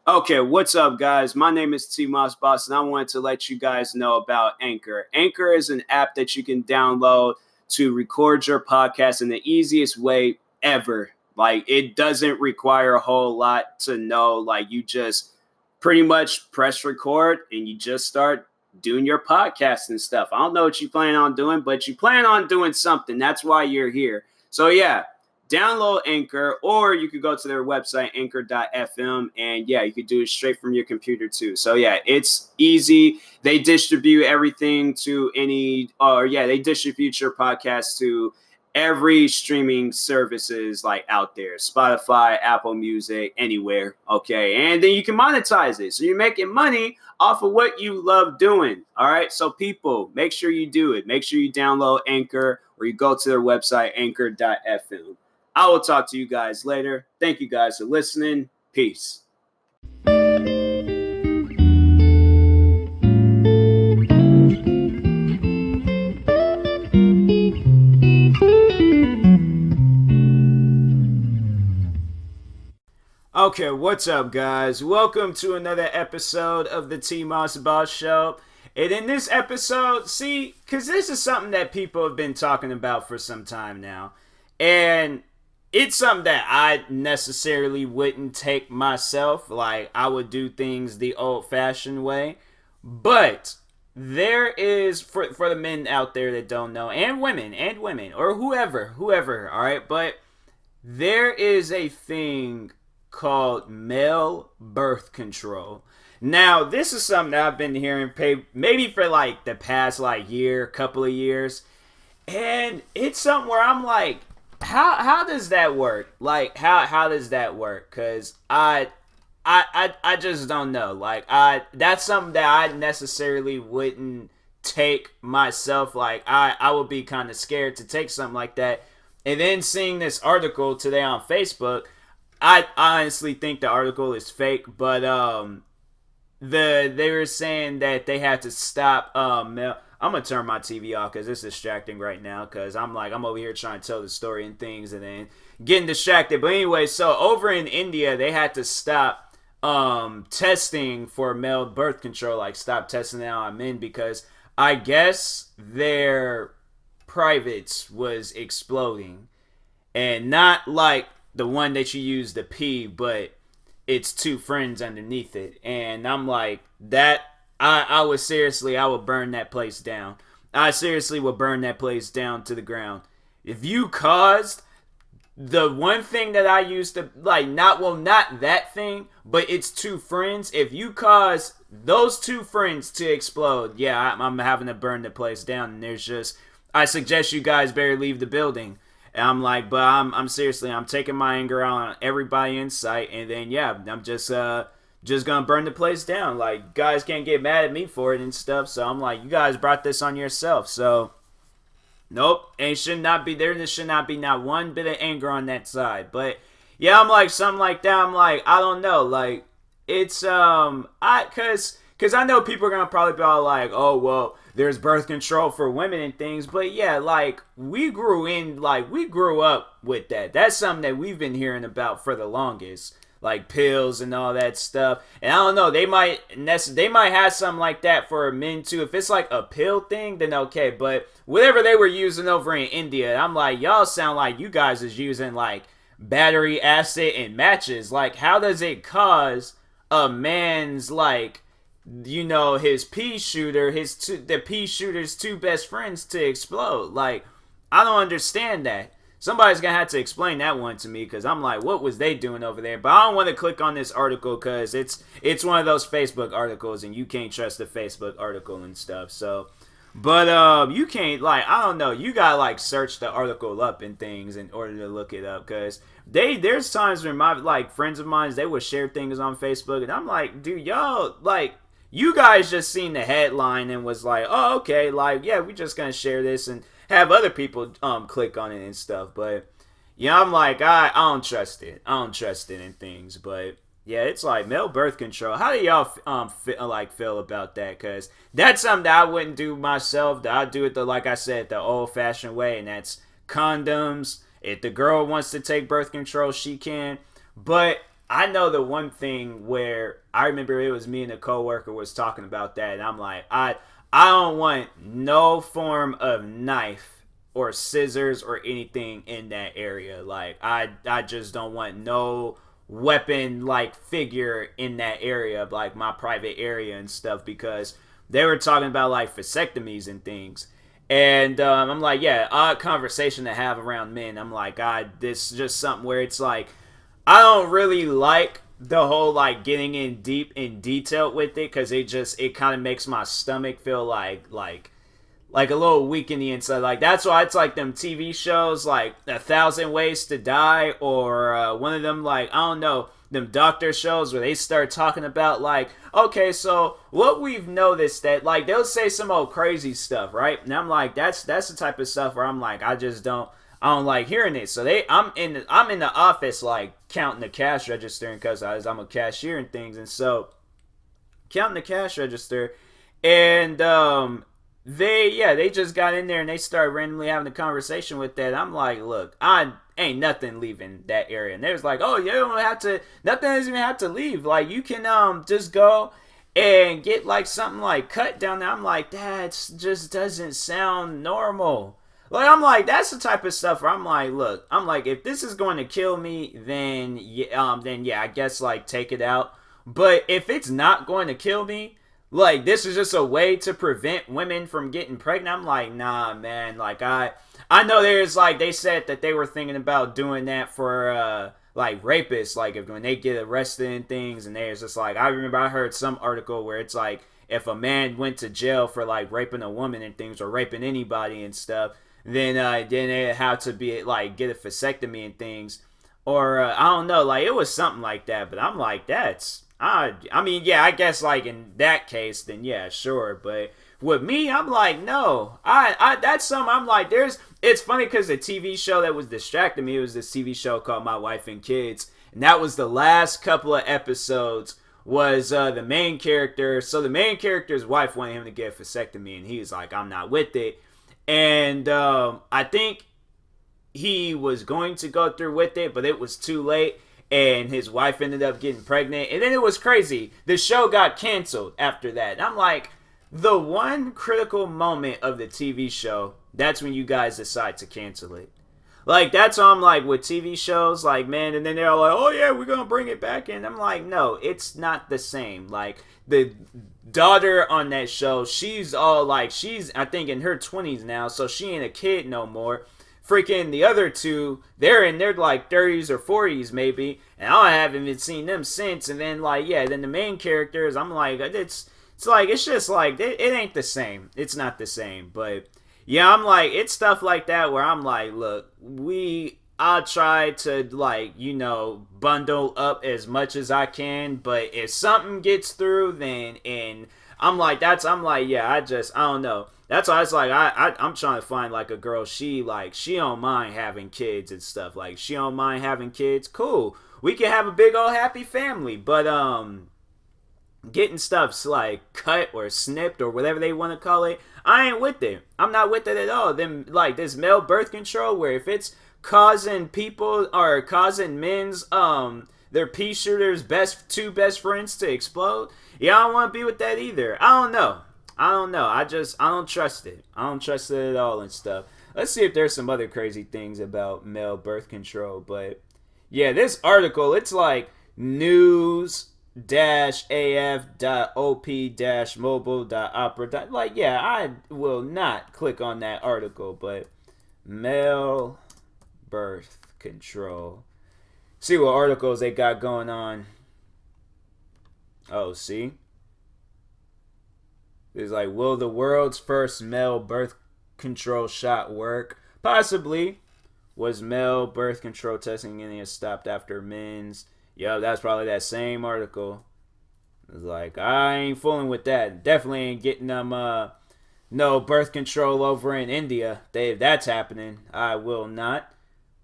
Okay, what's up, guys? My name is TMossBoss, and I wanted to let you guys know about Anchor. Anchor is an app that you can download to record your podcast in the easiest way ever. Like, it doesn't require a whole lot to know. Like, you just pretty much press record and you just start doing your podcast and stuff. I don't know what you plan on doing, but you plan on doing something. That's why you're here. So, yeah, download Anchor, or you could go to their website, anchor.fm, and yeah, you could do it straight from your computer too. So yeah, it's easy. They distribute everything to they distribute your podcast to every streaming services like out there, Spotify, Apple Music, anywhere. Okay, and then you can monetize it, so you're making money off of what you love doing. All right, so people, make sure you do it. Make sure you download Anchor, or you go to their website, anchor.fm. I will talk to you guys later. Thank you guys for listening. Peace. Okay, what's up, guys? Welcome to another episode of the TMossBoss Show. And in this episode, because this is something that people have been talking about for some time now. And it's something that I necessarily wouldn't take myself. Like, I would do things the old-fashioned way. But there is, for the men out there that don't know, and women, or whoever, all right? But there is a thing called male birth control. Now, this is something that I've been hearing maybe for like the past couple of years. And it's something where I'm like, how does that work? Like, how does that work? Because I just don't know. Like, that's something that I necessarily wouldn't take myself. Like, I would be kind of scared to take something like that. And then seeing this article today on Facebook, I honestly think the article is fake, but they were saying that they had to stop I'm gonna turn my TV off because it's distracting right now. Because I'm over here trying to tell the story and things, and then getting distracted. But anyway, so over in India, they had to stop testing for male birth control, like stop testing it on men, because I guess their privates was exploding, and not like the one that you use to pee, but it's two friends underneath it. And I'm like, that I would burn that place down. I seriously would burn that place down to the ground. If you caused the one thing that I used to, like, not that thing, but it's two friends. If you cause those two friends to explode, yeah, I'm having to burn the place down. And I suggest you guys better leave the building. And I'm like, but I'm seriously, I'm taking my anger out on everybody in sight. And then, yeah, I'm just gonna burn the place down. Like, guys can't get mad at me for it and stuff. So I'm like, you guys brought this on yourself. So nope, and should not be there. There should not be not one bit of anger on that side. But yeah, I'm like, something like that. I'm like, I don't know. Like, it's because I know people are gonna probably be all like, oh well, there's birth control for women and things. But yeah, like, we grew up with that. That's something that we've been hearing about for the longest. Like pills and all that stuff. And I don't know, they might have something like that for men too. If it's like a pill thing, then okay. But whatever they were using over in India, I'm like, y'all sound like you guys is using like battery acid and matches. Like, how does it cause a man's, like, his pea shooter's two best friends to explode? Like, I don't understand that. Somebody's gonna have to explain that one to me, because I'm like, what was they doing over there? But I don't want to click on this article because it's one of those Facebook articles, and you can't trust the Facebook article and stuff. So, but you can't, like, I don't know, you gotta like search the article up and things in order to look it up, because there's times when my like friends of mine, they would share things on Facebook, and I'm like, dude, y'all, like, you guys just seen the headline and was like, oh, okay, like, yeah, we just gonna share this and have other people click on it and stuff. But yeah, I'm like, I don't trust it. I don't trust it in things. But yeah, it's like male birth control. How do y'all feel about that? Because that's something that I wouldn't do myself. That I do it like I said, the old-fashioned way, and that's condoms. If the girl wants to take birth control, she can. But I know the one thing where I remember it was me and a coworker was talking about that, and I'm like, I don't want no form of knife or scissors or anything in that area. Like I just don't want no weapon like figure in that area of like my private area and stuff, because they were talking about like vasectomies and things. And I'm like, yeah, odd conversation to have around men. I'm like, God, this is just something where it's like, I don't really like the whole like getting in deep in detail with it, because it kind of makes my stomach feel like a little weak in the inside. Like that's why it's like them TV shows like 1,000 Ways to Die, or one of them like, I don't know, them doctor shows where they start talking about like, okay, so what we've noticed that like they'll say some old crazy stuff, right? And I'm like, that's the type of stuff where I'm like, I don't like hearing it. So I'm in the office like counting the cash register, because I'm a cashier and things, and so counting the cash register, and they just got in there and they started randomly having a conversation with that. I'm like, look, I ain't nothing leaving that area, and they was like, oh, you don't have to, nothing doesn't even have to leave. Like you can just go and get like something like cut down there. I'm like, that just doesn't sound normal. Like, I'm like, that's the type of stuff where I'm like, look, I'm like, if this is going to kill me, then yeah, I guess like take it out. But if it's not going to kill me, like this is just a way to prevent women from getting pregnant, I'm like, nah, man. Like I know there's like, they said that they were thinking about doing that for like rapists, like if when they get arrested and things, and there's just like, I remember I heard some article where it's like if a man went to jail for like raping a woman and things, or raping anybody and stuff, then they have to be like get a vasectomy and things, or I don't know, like it was something like that. But I'm like, I mean, yeah, I guess like in that case, then yeah, sure. But with me, I'm like, no, I that's something I'm like, it's funny because the TV show that was distracting me, it was this TV show called My Wife and Kids, and that was the last couple of episodes was the main character. So the main character's wife wanted him to get a vasectomy, and he was like, I'm not with it. And I think he was going to go through with it, but it was too late, and his wife ended up getting pregnant. And then it was crazy. The show got canceled after that. And I'm like, the one critical moment of the TV show, that's when you guys decide to cancel it. Like, that's why I'm like, with TV shows, like, man, and then they're all like, oh yeah, we're gonna bring it back in. I'm like, no, it's not the same. Like, the daughter on that show, she's all like, she's, I think, in her 20s now, so she ain't a kid no more. Freaking the other two, they're in their like 30s or 40s maybe, and I haven't even seen them since. And then like, yeah, then the main characters, I'm like, it's like, it's just like, it ain't the same. It's not the same. But yeah, I'm like, it's stuff like that where I'm like, look, I'll try to like, bundle up as much as I can, but if something gets through, then, and I'm like, yeah, I don't know. That's why it's like, I'm trying to find like a girl, she don't mind having kids and stuff. Like, she don't mind having kids, cool. We can have a big old happy family, but getting stuff's like cut or snipped or whatever they want to call it, I ain't with it. I'm not with it at all. Then like this male birth control, where if it's causing people or causing men's their pea shooters two best friends to explode, yeah, I don't want to be with that either. I don't know. I don't trust it. I don't trust it at all and stuff. Let's see if there's some other crazy things about male birth control. But yeah, this article, it's like news-af.op-mobile.opera. Like, yeah, I will not click on that article. But male birth control. See what articles they got going on. Oh, see? It's like, will the world's first male birth control shot work? Possibly. Was male birth control testing getting stopped after men's? Yo, that's probably that same article. It's like, I ain't fooling with that. Definitely ain't getting them no birth control over in India. If that's happening, I will not.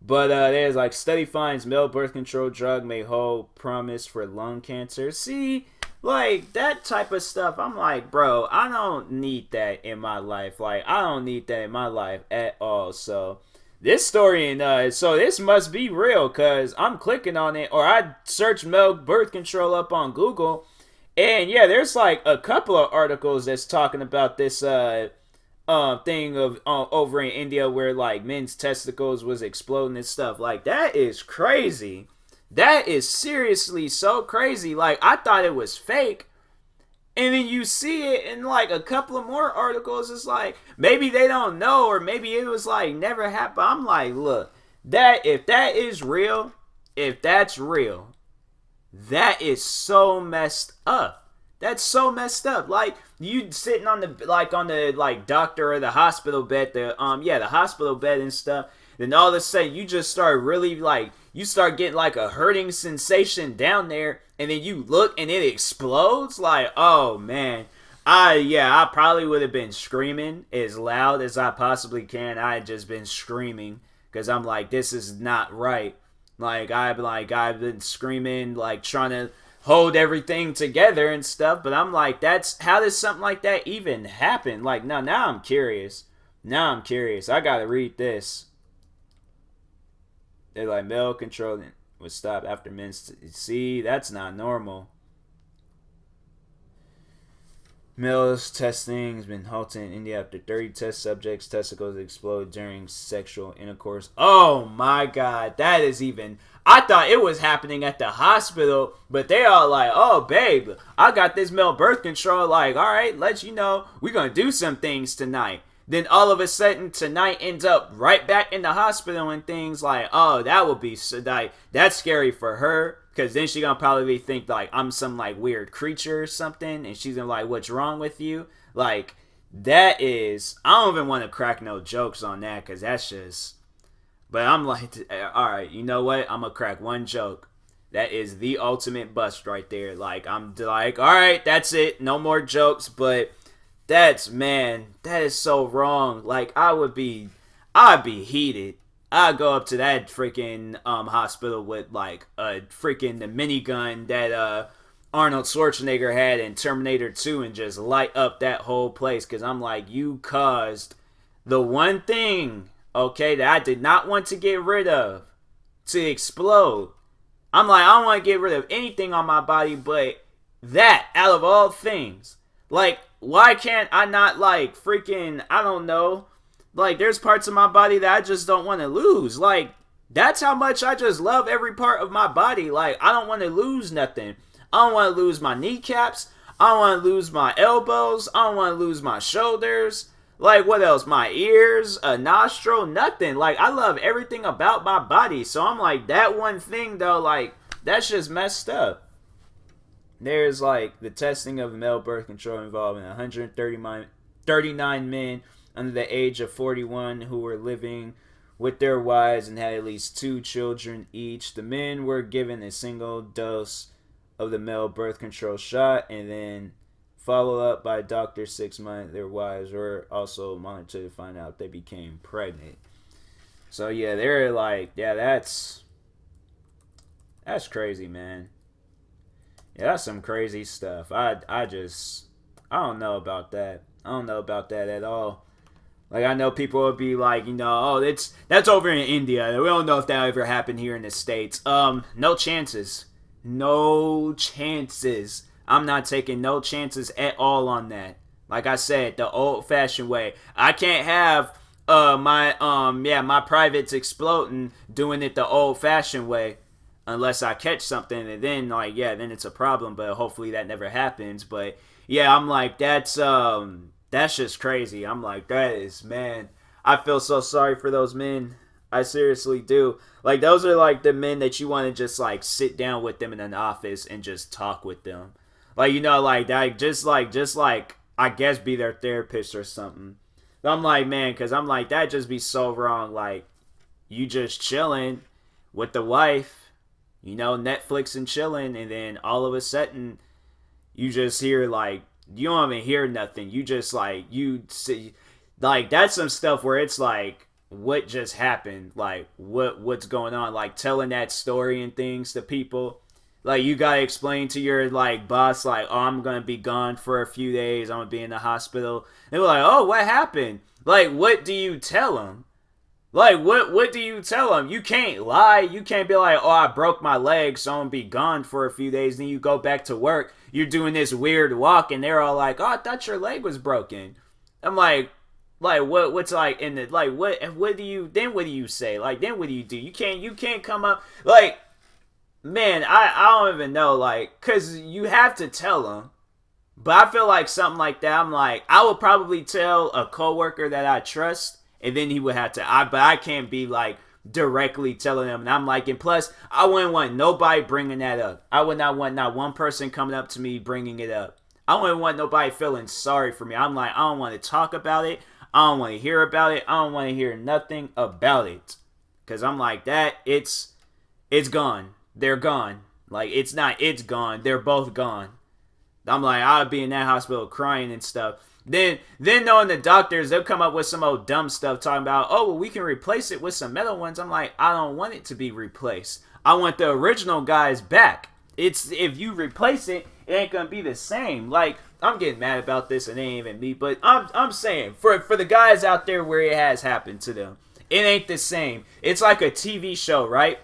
But there's like, study finds male birth control drug may hold promise for lung cancer. See, like, that type of stuff, I'm like, bro, I don't need that in my life. Like, I don't need that in my life at all. So This story and so this must be real because I'm clicking on it, or I searched male birth control up on Google, and yeah, there's like a couple of articles that's talking about this thing of over in India where like men's testicles was exploding and stuff. Like that is crazy. That is seriously so crazy. Like I thought it was fake. And then you see it in like a couple of more articles. It's like maybe they don't know, or maybe it was like never happened. I'm like, look, that if that is real, if that's real, that is so messed up. That's so messed up. Like you sitting on the doctor or the hospital bed, the hospital bed and stuff. Then all of a sudden you just start really like you start getting like a hurting sensation down there, and then you look and it explodes. Like, oh man, I probably would have been screaming as loud as I possibly can. I had just been screaming because I'm like, this is not right. I've been screaming, like trying to hold everything together and stuff. But I'm like, that's how does something like that even happen? Like, now I'm curious. Now I'm curious. I gotta read this. They're like, male control was stopped after men. See, that's not normal. Males testing has been halted in India after 30 test subjects' testicles explode during sexual intercourse. Oh my god, that is even. I thought it was happening at the hospital, but they all like, oh babe, I got this male birth control. Like, all right, let you know, we're gonna do some things tonight. Then all of a sudden tonight ends up right back in the hospital and things like, oh, that would be so like that's scary for her because then she gonna probably think like I'm some like weird creature or something, and she's gonna like, what's wrong with you? Like that is, I don't even want to crack no jokes on that because that's just. But I'm like, all right, you know what? I'm gonna crack one joke. That is the ultimate bust right there. Like I'm like, all right, that's it, no more jokes, but. That is so wrong. Like I'd be heated. I'd go up to that freaking hospital with like a freaking the minigun that Arnold Schwarzenegger had in Terminator 2 and just light up that whole place. Cause I'm like, you caused the one thing, okay, that I did not want to get rid of to explode. I'm like, I don't want to get rid of anything on my body, but that out of all things, like. Why can't I not like freaking, I don't know, like there's parts of my body that I just don't want to lose. Like that's how much I just love every part of my body. Like I don't want to lose nothing. I don't want to lose my kneecaps. I don't want to lose my elbows. I don't want to lose my shoulders. Like what else? My ears, a nostril, nothing. Like I love everything about my body. So I'm like that one thing though, like that's just messed up. There's like the testing of male birth control involving 139 men under the age of 41 who were living with their wives and had at least 2 children each. The men were given a single dose of the male birth control shot and then followed up by a doctor 6 months. Their wives were also monitored to find out if they became pregnant. So yeah, they're like, yeah, that's crazy, man. Yeah, that's some crazy stuff. I don't know about that. I don't know about that at all. Like I know people would be like, you know, oh, that's over in India. We don't know if that ever happened here in the States. No chances. No chances. I'm not taking no chances at all on that. Like I said, the old-fashioned way. I can't have my privates exploding doing it the old-fashioned way. Unless I catch something, and then like then it's a problem. But hopefully that never happens. But yeah, I'm like that's just crazy. I'm like that is, man. I feel so sorry for those men. I seriously do. Like those are like the men that you want to just like sit down with them in an office and just talk with them. Like like that, just like I guess be their therapist or something. But I'm like, man, because I'm like that just be so wrong. Like you just chilling with the wife. Netflix and chilling, and then all of a sudden, you just hear, like, you don't even hear nothing. You just, like, you see, like, that's some stuff where it's, like, what just happened? Like, what's going on? Like, telling that story and things to people. Like, you gotta explain to your, like, boss, like, oh, I'm gonna be gone for a few days. I'm gonna be in the hospital. And they're like, oh, what happened? Like, what do you tell them? Like, what do you tell them? You can't lie. You can't be like, oh, I broke my leg, so I'm gonna be gone for a few days. Then you go back to work. You're doing this weird walk, and they're all like, oh, I thought your leg was broken. I'm like what's like in the like what do you say? Like then what do? You can't come up like, man, I don't even know, like, cause you have to tell them. But I feel like something like that, I'm like, I would probably tell a coworker that I trust, and then he would have to. But I can't be like directly telling them. And I'm like, and plus, I wouldn't want nobody bringing that up. I would not want not one person coming up to me bringing it up. I wouldn't want nobody feeling sorry for me. I'm like, I don't want to talk about it. I don't want to hear about it. I don't want to hear nothing about it. Cause I'm like that. It's gone. They're gone. Like it's gone. They're both gone. I'm like, I'll be in that hospital crying and stuff. Then knowing the doctors, they'll come up with some old dumb stuff talking about, oh, well, we can replace it with some metal ones. I'm like, I don't want it to be replaced. I want the original guys back. It's if you replace it, it ain't gonna be the same. Like, I'm getting mad about this, and it ain't even me, but I'm saying for the guys out there where it has happened to them, it ain't the same. It's like a TV show, right?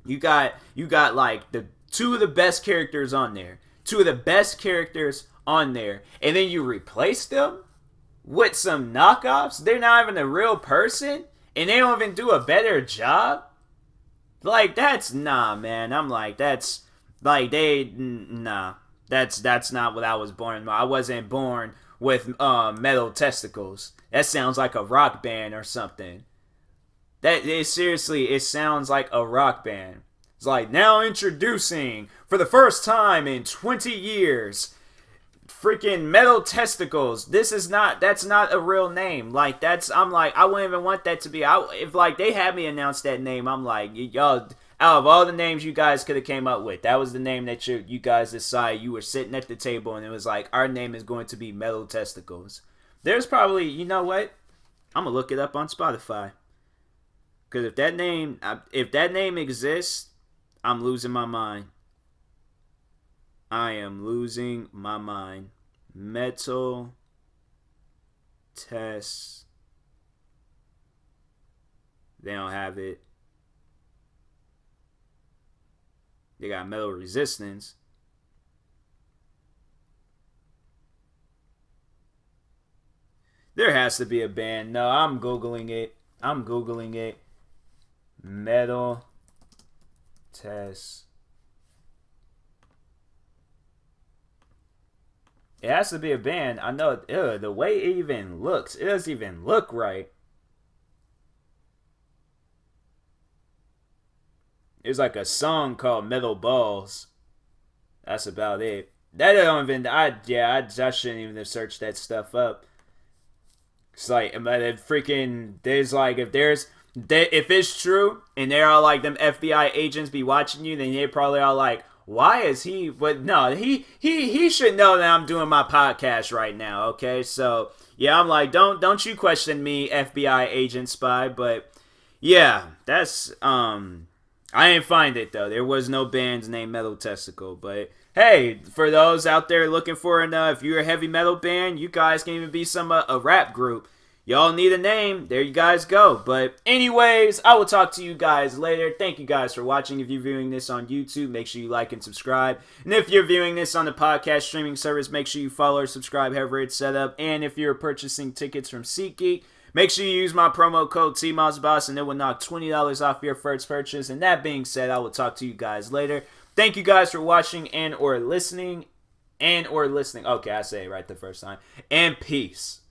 You got like the two of the best characters on there. Two of the best characters on there, and then you replace them with some knockoffs. They're not even a real person, and they don't even do a better job. Like, that's nah, man. I'm like, that's like nah. That's not what I was born. I wasn't born with metal testicles. That sounds like a rock band or something. Seriously, it sounds like a rock band. It's like, now introducing, for the first time in 20 years, freaking metal testicles. That's not a real name. Like, I'm like, I wouldn't even want that to be, if like they had me announce that name, I'm like, y'all, out of all the names you guys could have came up with, that was the name that you guys decided. You were sitting at the table and it was like, our name is going to be metal testicles. There's probably, you know what? I'm going to look it up on Spotify. Because if that name exists, I'm losing my mind. I am losing my mind. Metal test. They don't have it. They got metal resistance. There has to be a band. No, I'm Googling it. Metal test. It has to be a band. I know. The way it even looks, it doesn't even look right. There's like a song called Metal Balls. That's about it. That don't even. I shouldn't even have searched that stuff up. It's like, but it freaking. There's like, if it's true and they're all like them FBI agents be watching you, then they probably are like, why is he? But no, he should know that I'm doing my podcast right now. Okay, so yeah, I'm like, don't you question me, FBI agent spy. But yeah, that's I didn't find it though. There was no bands named Metal Testicle. But hey, for those out there looking for if you're a heavy metal band, you guys can even be a rap group. Y'all need a name. There you guys go. But anyways, I will talk to you guys later. Thank you guys for watching. If you're viewing this on YouTube, make sure you like and subscribe. And if you're viewing this on the podcast streaming service, make sure you follow or subscribe however it's set up. And if you're purchasing tickets from SeatGeek, make sure you use my promo code TMossBoss and it will knock $20 off your first purchase. And that being said, I will talk to you guys later. Thank you guys for watching and or listening. Okay, I say it right the first time. And peace.